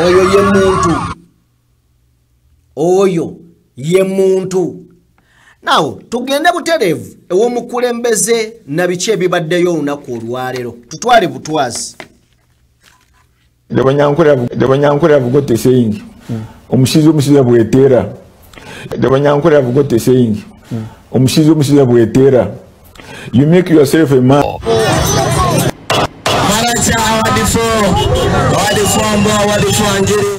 oyo ye muntu oyo ye muntu nawo tugende buterevu ew'omukulembeze na biki ebibaddeyo olunaku olwaleero tutwale butwazi Dabanyankore avugote saying omushizi bwetera Dabanyankore avugote saying omushizi bwetera you make yourself a man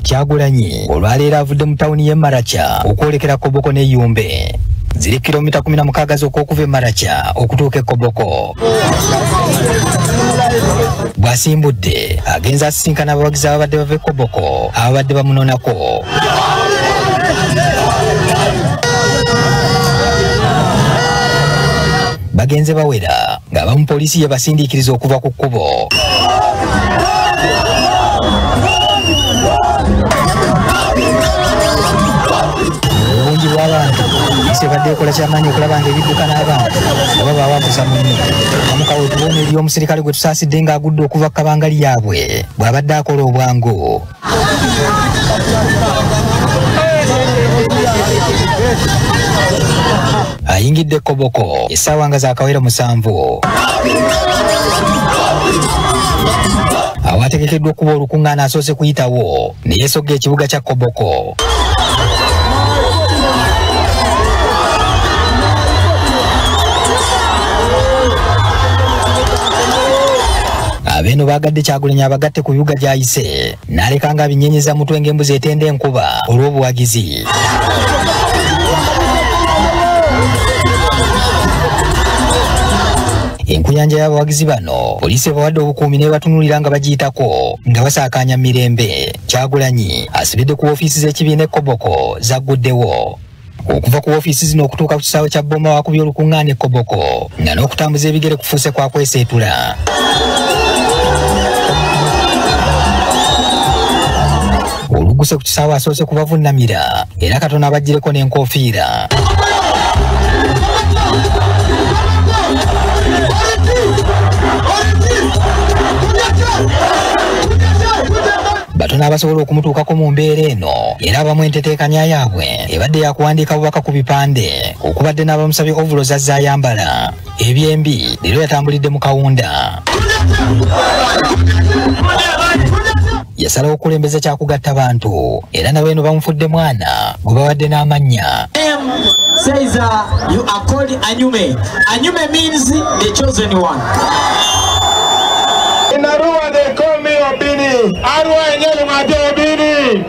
Kyagulanyi olwaleero avudde mu tawuni y'e Maracha okwolekera Koboko ne Yumbe ziri kilomita 16 z'okuva e Maracha okutuuka e Koboko bw'asimbudde agenza asisinkana abawagizi ababadde bava e Koboko ababadde bamunonako bagenze bawera ng'abamu poliisi yebasindiikiriza okuva ku kkubo obungi bw'abantu ise badde ekola kyamaanyi okulaba nga ebidduka n'abantu nga baba awaguza munno omukawo tuboona eri omusirikale gwe tusaasidde ng'agudde okuva kabangali yaabwe bw'abadde akola obwangu ayingidde Koboko essaawa nga zaakawera 7 awategekeddwa okuba olukuŋŋaana asoose kuyitawo ne yeesogga ekibuga kya Koboko abeeno baagadde Kyagulanyi abagatte ku bibuga gy'ayise n'aleka nga abinyenyeza mutwe ng'embuzi etenda enkuba olw'obuwagizi enkuyanja y'abawagizi bano poliisi ebawadde obukuumi n'ebatunulira nga bagiyitako nga basaakaanya mirembe Kyagulanyi asibidde ku woofiisi z'ekibiina e Koboko zagguddewo okuva ku woofiisi zino okutuuka ku kisaawe kya Boma wakubye olukuŋŋaana e Koboko nga n'okutambuza ebigere kufuuse kwa kweseetula oluguse ku kisaawe asoose kubavunnamira era katono abaggyireko n'enkofiira batono abasobola okumutuukako mu mbeera eno era abamu enteteekanya yaabwe ebadde yakuwandiika bubaka ku bipande okubadde n'abamusabye ovulo zazze ayambala ebyembi leero yatambulidde mu kawunda yasalawo okulembeza kyakugatta bantu era nawe eno bamufudde mwana gwe bawadde n'amannya. Says you are called Anyume. Anyume means the chosen one. In Arua they call me Obini. Arua enyelu mate Obini.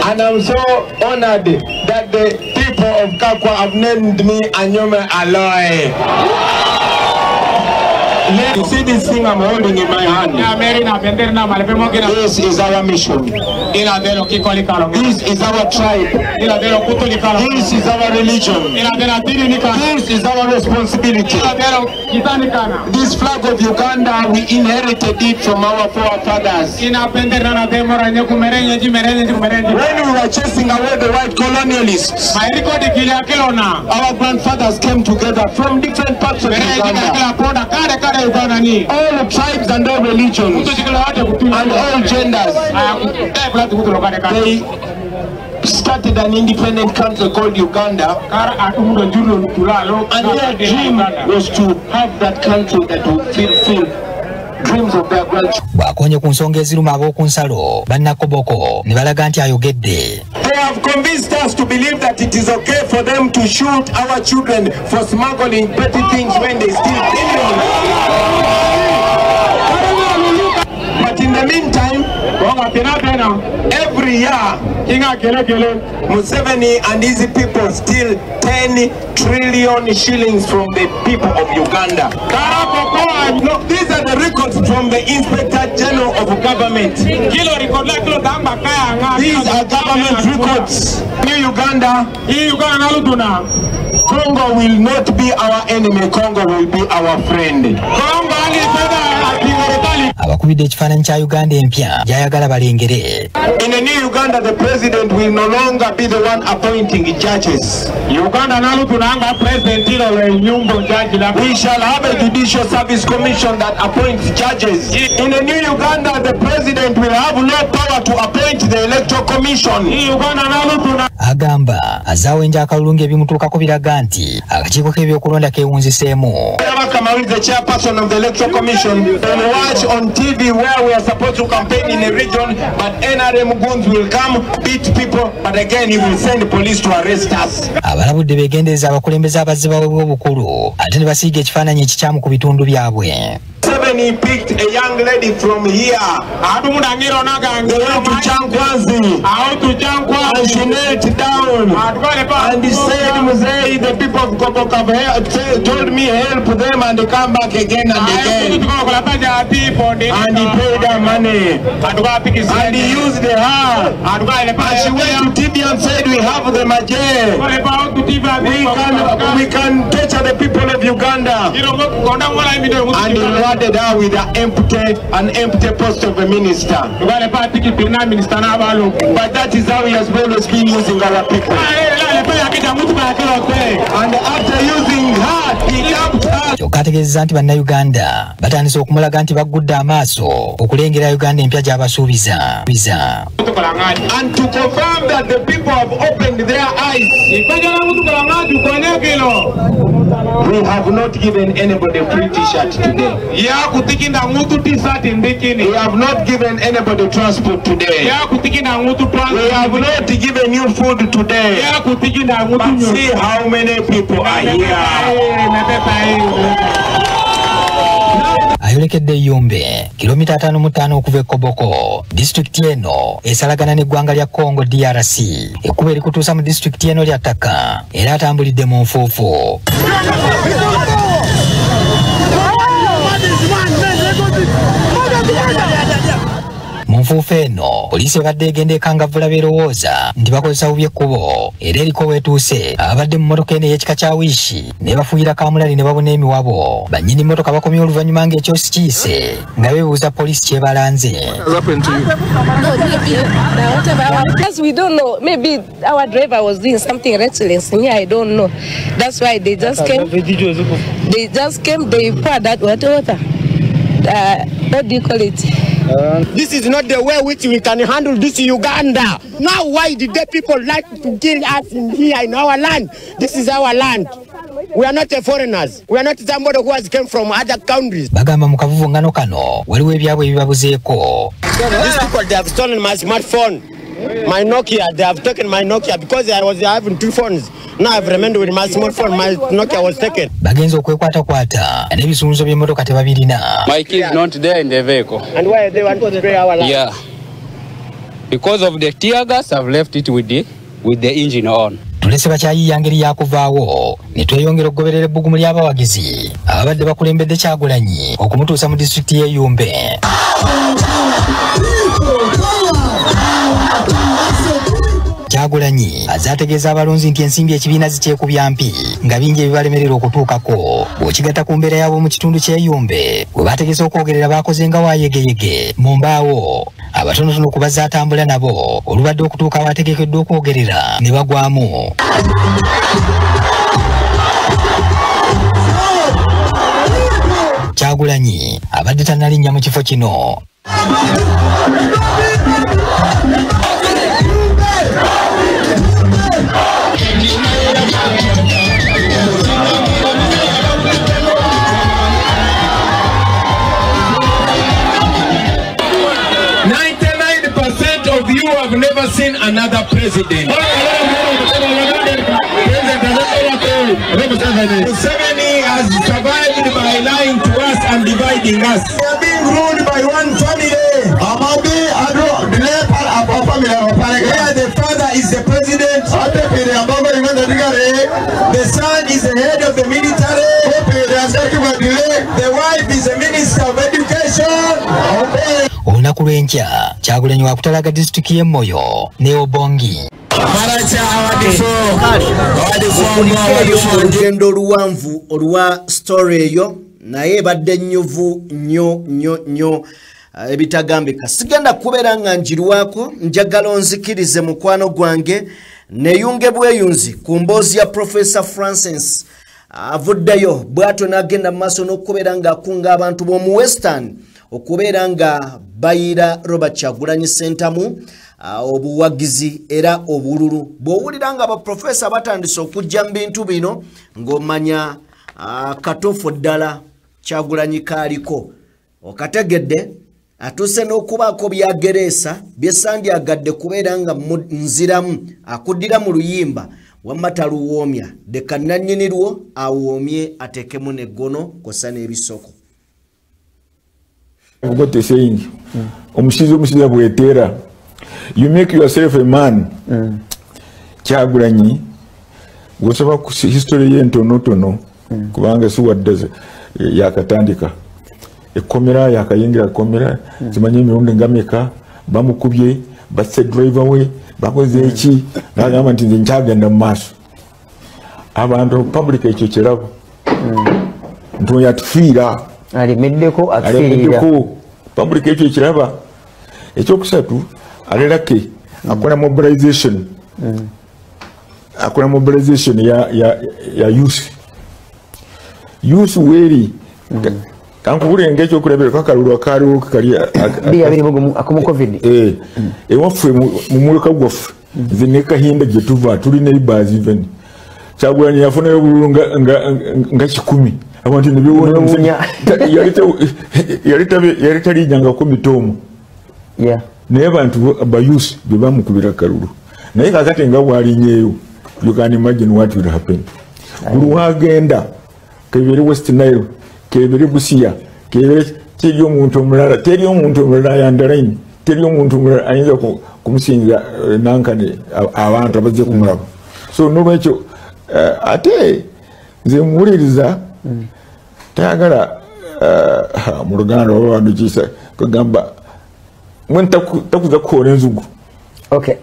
And I'm so honored that the people of Kakwa have named me Anyume Aloy. You see this thing I'm holding in my hand? This is our mission. This is our tribe. This is our religion. This is our responsibility. This flag of Uganda, we inherited it from our forefathers. When we were chasing away the white colonialists, our grandfathers came together from different parts of Uganda. All tribes and all religions and all genders. They started an independent country called Uganda, and their dream was to have that country that would fulfill dreams of their grandchildren. Bwakonye ku nsonga eziruma ab'oku nsalo bannakoboko ne balaga nti ayogedde. They have convinced us to believe that it is okay for them to shoot our children for smuggling petty things when they steal billions. But in the meantime, every year, Museveni and his people steal 10 trillion shillings from the people of Uganda. Look, these are the records from the Inspector General of Government. These are government records. New Uganda, Congo will not be our enemy, Congo will be our friend. Abakubidde ekifaananyi kya Uganda empya gyayagala balengere. In a new Uganda, the president will no longer be the one appointing judges. We shall have a judicial service commission that appoints judges. In a new Uganda, the president will have no power to appoint the electoral commission. Agamba azaawenja akalulungu ebimutuukako biraga nti akakiiko k'ebyokulonda keewunziseemu. The chairperson of the electoral commission will watch on TV where we are supposed to campaign in a region, but NRM goons will come beat people, but again he will send the police to arrest us. Abalabudde beegendereza abakulembeze abazze baweebwa obukulu ate ne basiiga ekifaananyi ekikyamu ku bitundu byabwe. He picked a young lady from here. They went to Chankwazi, and she knelt down and he said, Muzei, the people of Koboko have told me help them, and they come back again and again. And he paid her money and he used her, and she went to TV and said, we have the Maje, we can torture the people of Uganda. And he rewarded her with an empty post of a minister. But that is how he has always been using our people. And after using her, he dumped her. Kyokka ategeezezza nti bannayuganda batandise okumulaga nti baggudde amaaso okulengera Uganda empya gy'abasuubiza. And to confirm that the people have opened their eyes, we have not given anybody a free t-shirt today. We have not given anybody transport today. We have not given you food today. But see how many people are here. Ayolekedde Yumbe kilomita 5 okuva e Koboko. Disitulikiti eno esalagana n'eggwanga lya Congo DRC. Ekkubo erikutuusa mu disitulikiti eno lya ttaka era atambulidde mu nfuufu. Munfuufu eno poliisi ebadde egenda ekangavvula beerowooza nti bakozesa bubi ekkubo era eriko weetuuse abadde mu mmotoka eno ey'ekika kya wiishi ne bafuuyira kaamulali ne babuna emiwabo. Bannyini mmotoka bakomye oluvannyuma ng'ekyosi kiyise nga beebuuza poliisi kyebalanze. Because we don't know, maybe our driver was doing something reckless. Yeah, I don't know. That's why they just came. They poured that water. What do you call it? This is not the way which we can handle this Uganda. Now why did the people like to kill us in here in our land? This is our land. We are not the foreigners. We are not somebody who has come from other countries. Bagamba mu kavuvungano kano waliwo ebyabwe ebibabuzeeko. These people, they have stolen my smartphone. My Nokia, they have taken my Nokia because I was having 2 phones. Now I've remained with my smartphone. My Nokia was taken. Bagenza okwekwatakwata n'ebisunzo by'emmotoka tebabirina. My kid is not there in the vehicle. And why they want to spray our life? Yeah. Because of the tear gas, I've left it with the engine on. Tulese bakyayiya ngeri yakuvaawo ne tweyongera okugoberera ebbugumu ly'abawagizi ababadde bakulembedde Kyagulanyi okumutuusa mu disitulikiti y'Eyumbe. Kyagulanyi azategeeza abalonzi nti ensimbi ekibiina zikyekubya mpi nga bingi ebibalemerera okutuukako bw'okigatta ku mbeera yaabwe mu kitundu ky'Eyumbe bwe bategese okwogerera baakoze nga waayegeyege mu mbaawo abatonotono ku bazaatambula nabo olubadde okutuuka abategekeddwa okwogerera ne bagwamu. Kyagulanyi abadde tannalinnya mu kifo kino. 99% of you have never seen another president. Museveni has survived by lying to us and dividing us. We are being ruled by one family. Where the father is the president, the son is the head of the military, the wife is the minister of education. Olunaku lw'enkya Kyagulanyi wakutalaga disitulikiti y'e Moyo ne Obongi. Olugendo oluwanvu olwa story eyo naye ebadde nnyuvu nnyo ebitagambika. Sigenda kubeera nga njirwako, njagala onzikirize mukwano gwange neeyunge bweyunzi ku mboozi ya Professor Francis avuddeyo bw'atyo n'agenda mu maaso n'okubeera ng'akunga abantu b'omu Western okubeera nga bayira Robert Kyagulanyi Ssentamu obuwagizi era obululu. Bw'owulira nga abaprofesa batandise okujja mu bintu bino ng'omanya katofu ddala Kyagulanyi kaaliko okategedde. Atuse n'okubaako byagereesa byesandyagadde kubeera nga nziramu akuddira mu luyimba wamma taluwoomya deka nannyinirwo awoomye ateekemu n'eggono kosa n'ebisoko. I've got a saying, omushizi bwetera. You make yourself a man. Kyagulanyi gosaba ku history ye ntonotono kubanga si wadde yakatandika ekomera yakayingira komera zimanyi emirundi ngameka bamukubye basse driver we bakoze eki n'agamba nti nze nkyagenda mu maaso abantu public ekyo kirabo nto yatufiira alimeddeko afiirira public ekyo kiraba ekyokusatu alelake akola mobilization ya youth weri kankubule ngecho kulebera kakalulu akaliwo kali abiri mu covid ewaffe mu muluka gwaffe zineka hinda gye tuva tuli neighbors even Kyagulanyi yafuna obululu nga 10 abantu ne biwonya yali talijjanga ku mitomo naye abantu abayusi be bamukubira kalulu naye kakati nga bwalinyeeyo you can imagine what will happen. Buli wagenda kebere West Nile kebere Busia kebere teri omuntu omulala teri omuntu omulala yandalaini teri omuntu omulala ayinza kumusinza nankane abantu abazze kumulaba. So nolwekyo ate nze muwuliriza tayagala mu Luganda olwandukisa kugamba takuza kukola enzugu. Okay,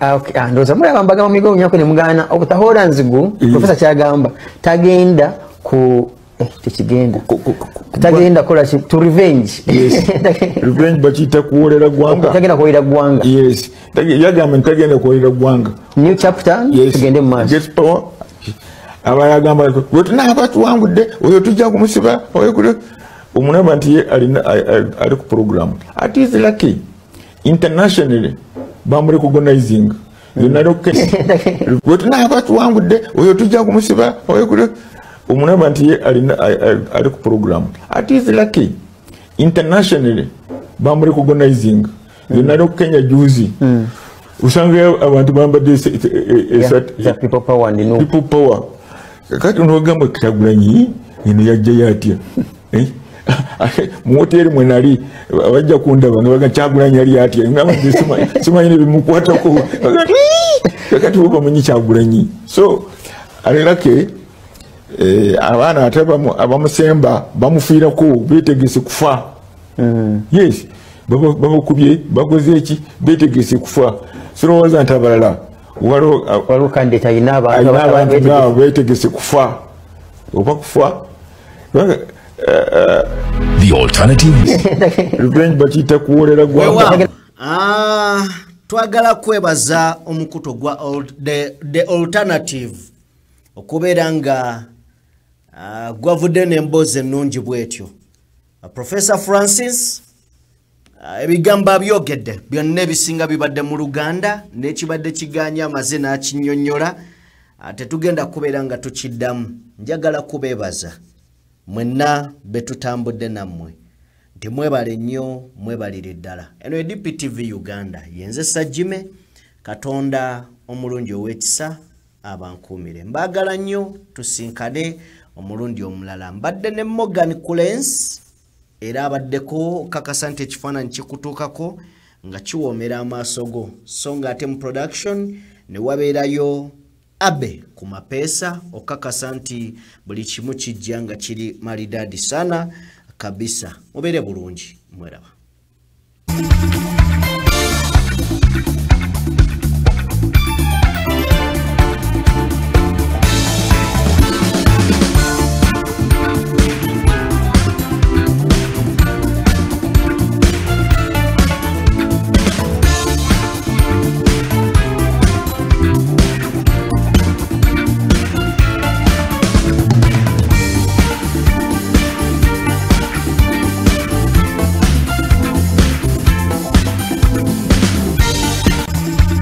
ndoza mulaba mbagamba migo nyako ne mugana okutahola nzigu Professor Kyagamba tagenda ku tekigenda tagenda kola to revenge. Yes. Revenge bakita kuwolera gwanga. Tagenda kuwolera gwanga. Yes. Yagamba tagenda kuwolera gwanga. New chapter tugende mu maaso. Yes, power. Abayagamba wetu n'abatu wangudde oyo tujja kumusiba oyo kule Omunaba nti ye ali ku program. At is lucky. Internationally, bamu recognizing. Yonalo kesi. Wetuna abatu wangudde oyo tujja kumusiba oyo kule. Omunaba nti ye ali ku program. At is lucky. Internationally, bamu recognizing. Yonalo Kenya juzi. Usanga abantu bambadde people power ndino. People power. Kati unogamba Kyagulanyi ino yajja yatya. Mu hoteli mwe nali bajja kundaba nga baga Kyagulanyi yali yatya. Ngamba simanyi ne bimukwatako. Kati bamanyi Kyagulanyi. So alirake abaana ate abamusemba bamufiirako beetegese kufa. Yes. Babakubye bakoze eki beetegese kufa. Sirowooza nti abalala waliwo kandidate alina abantu beetegese kufa oba kufa. The alternative. Revenge bakiyita kuwolera gwanga. Twagala kwebaza omukuto gwa the alternative okubeera nga gwavudde n'emboozi ennungi bwetyo. Professor Francis ebigamba byogedde byonna ebisinga bibadde mu Luganda n'ekibadde kiganya amaze n'akinnyonnyola tetugenda kubeera nga tukiddamu. Njagala kubeebaza mwenna betutambudde nammwe nti mwebale nnyo mwebalire ddala. Eno DPTV Uganda yenze Sajjime Katonda omulungi ow'ekisa abankuumire. Mbaagala nnyo tusinkane omulundi omulala. Mbadde ne Morgan Kulens era abaddeko kakasante ekifaananyi kikutuukako nga kiwoomera amaaso go. So nga ate mu production ne wabeerayo Abe ku mapeesa okakasa nti buli kimu kijja nga kiri maridadi sana kabisa. Mubeere bulungi mweraba.